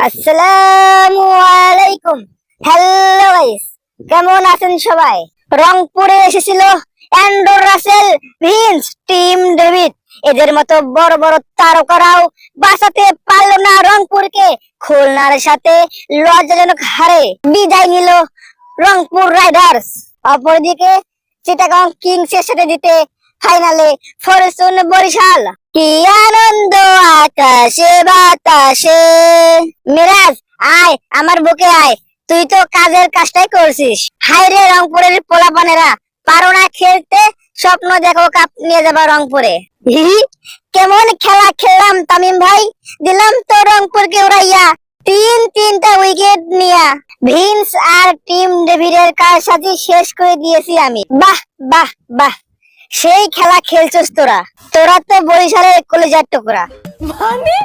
আসসালামু আলাইকুম। Hello guys, কেমন আছেন সবাই? রংপুরে এসেছিল Andrew Rasel, Vince, Tim David, এদের মতো বড় বড় তারকারাও বাঁচাতে পারলো না রংপুরকে। খুলনার সাথে লজ্জাজনক হারে বিদায় নিল রংপুর রাইডার্স। অপরদিকে চিটাগং কিংসের সাথে জিতে ফাইনালে ফরচুন বরিশাল। কি আনন্দ আকাশে বাতাসে। মিরাজ, আয় আমার বুকে আয়, তুই তো কাজের কাজটাই করছিস। হায় রে রংপুরের পোলাপানেরা, পারো না খেলতে? স্বপ্ন দেখো কাপ নিয়ে যাবা রংপুরে। হি হি, কেমন খেলা খেললাম তামিম ভাই, দিলাম তো রংপুরকে উড়াইয়া তিনটা উইকেট নিয়া। ভিন্স আর টিম ডেভিডের কারসাজি শেষ করে দিয়েছি আমি। বাহ বাহ বাহ, সেই খেলা খেলছস তোরা। তোরা তো বরিশালের কলিজার টুকরা। মানে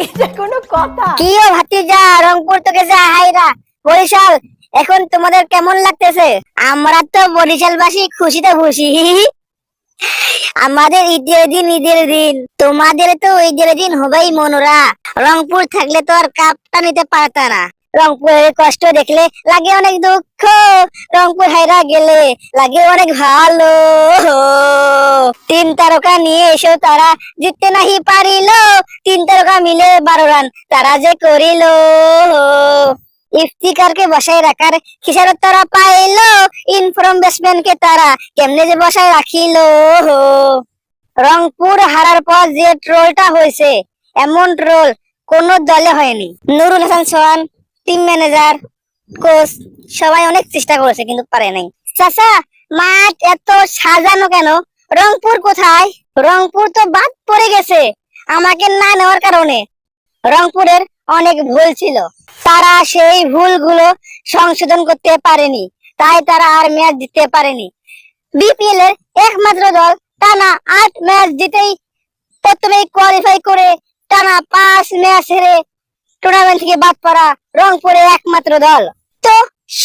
এটা কোনো কথা? কি ও ভাতিজা, রংপুর তোকে যা হাইরা। বরিশাল, এখন তোমাদের কেমন লাগতেছে? আমরা তো বরিশালবাসী খুশিতে খুশি। আমাদের ঈদের দিন, তোমাদের তো ঈদের দিন হবেই মনোরা। রংপুর থাকলে তো আর কাপটা নিতে পারতা না। রংপুরের কষ্ট দেখলে লাগে অনেক দুঃখ, রংপুর হাইরা গেলে লাগে অনেক ভালো। তিন তারকা নিয়ে এসেও তারা জিততে নাহি পারিল, তিন তারকা মিলে 12 রান তারা যে করিল। ইফতিকারকে বসায় রাখার খিসারত তারা পাইলো, ইনফর্ম ব্যাটসম্যানকে তারা কেমনে যে বসায় রাখিল। রংপুর হারার পর যে ট্রোলটা হয়েছে, এমন ট্রোল কোন দলে হয়নি। নুরুল হাসান সোহান, টিম ম্যানেজার, কোচ সবাই অনেক চেষ্টা করেছে কিন্তু পারে নাই। চাচা, মাঠ এত সাজানো কেন? রংপুর কোথায়? রংপুর তো বাদ পড়ে গেছে আমাকে না নেওয়ার কারণে। রংপুরের অনেক ভুল ছিল, তারা সেই ভুলগুলো সংশোধন করতে পারেনি, তাই তারা আর ম্যাচ জিততে পারেনি। বিপিএল এর একমাত্র দল টানা 8 ম্যাচ জিতেই প্রথমেই কোয়ালিফাই করে টানা 5 ম্যাচ হেরে টুর্নামেন্ট থেকে বাদ পড়া রংপুরের একমাত্র দল। তো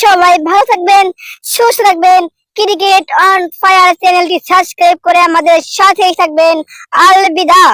সবাই ভালো থাকবেন, সুস্থ থাকবেন। ক্রিকেট অন ফায়ার চ্যানেলটি সাবস্ক্রাইব করে আমাদের সাথেই থাকবেন। আলবিদা।